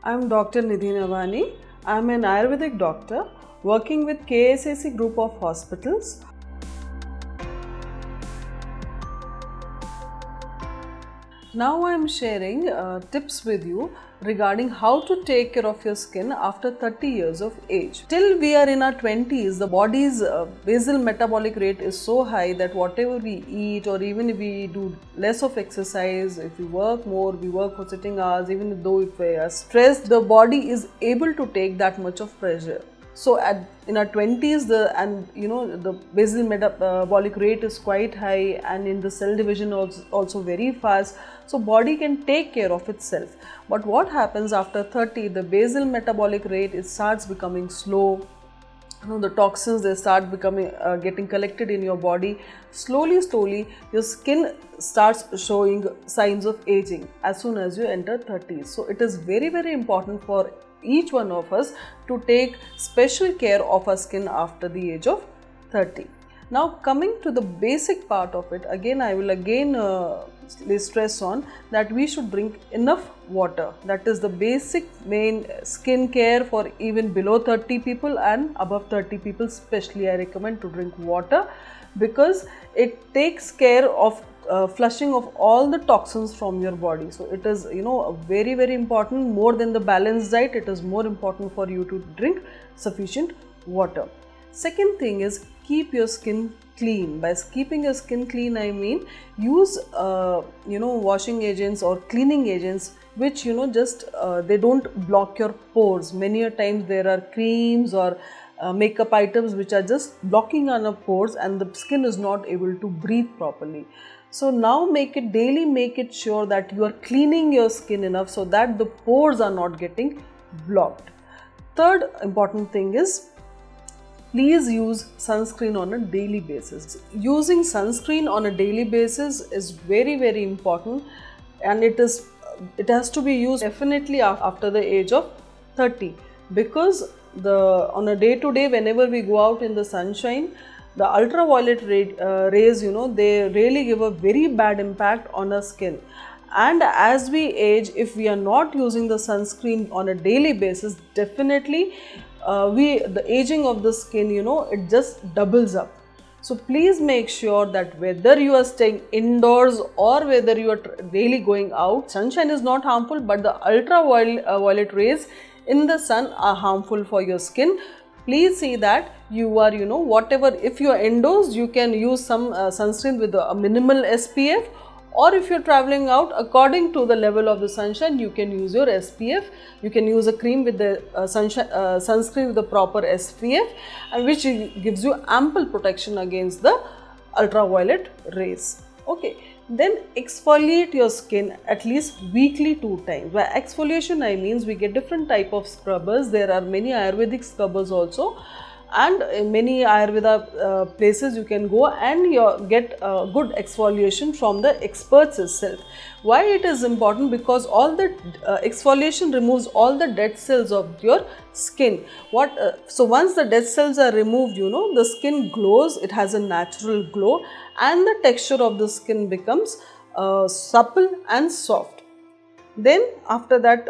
I'm Dr. Nidhi Navani. I'm an Ayurvedic doctor working with KSAC group of hospitals. Now I'm sharing tips with you regarding how to take care of your skin after 30 years of age. Till we are in our 20s, the body's basal metabolic rate is so high that whatever we eat, or even if we do less of exercise, if we work more, we work for sitting hours, even though if we are stressed, the body is able to take that much of pressure. So in our 20s, the basal metabolic rate is quite high, and in the cell division also very fast. So body can take care of itself. But what happens after 30? The basal metabolic rate starts becoming slow. The toxins, they start becoming getting collected in your body. Slowly your skin starts showing signs of aging as soon as you enter 30s. So it is very important for each one of us to take special care of our skin after the age of 30. Now coming to the basic part of it, I will stress on that we should drink enough water. That is the basic main skin care for even below 30 people and above 30 people. Especially I recommend to drink water, because it takes care of flushing of all the toxins from your body. So it is very important. More than the balanced diet, it is more important for you to drink sufficient water. Second thing is, keep your skin clean. By keeping your skin clean, I mean use washing agents or cleaning agents which they don't block your pores. Many a times there are creams or makeup items which are just blocking on our pores, and the skin is not able to breathe properly. So now make it sure that you are cleaning your skin enough so that the pores are not getting blocked. Third important thing is, please use sunscreen on a daily basis. Using sunscreen on a daily basis is very important, and it has to be used definitely after the age of 30, because on a day-to-day, whenever we go out in the sunshine, the ultraviolet rays, they really give a very bad impact on our skin. And as we age, if we are not using the sunscreen on a daily basis, definitely the aging of the skin, it just doubles up. So please make sure that whether you are staying indoors or whether you are really going out, sunshine is not harmful, but the ultraviolet rays in the sun are harmful for your skin. Please see that you are, whatever, if you are indoors, you can use some sunscreen with a minimal SPF, or if you are traveling out, according to the level of the sunshine, you can use your SPF. You can use a cream with the sunscreen with the proper SPF, and which gives you ample protection against the ultraviolet rays. Okay. Then exfoliate your skin at least weekly 2 times. By exfoliation, I mean we get different type of scrubbers. There are many Ayurvedic scrubbers also, and in many Ayurveda places you can go and get good exfoliation from the experts itself. Why it is important? Because all the exfoliation removes all the dead cells of your skin. So once the dead cells are removed, the skin glows. It has a natural glow, and the texture of the skin becomes supple and soft. Then after that,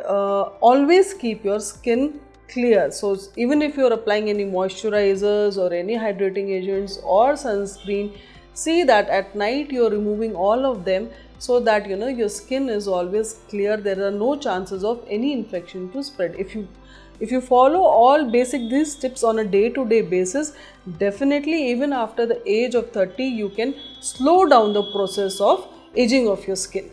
always keep your skin clear. So even if you are applying any moisturizers or any hydrating agents or sunscreen, see that at night you are removing all of them, so that your skin is always clear. There are no chances of any infection to spread. If you follow all these tips on a day-to-day basis, definitely even after the age of 30, you can slow down the process of aging of your skin.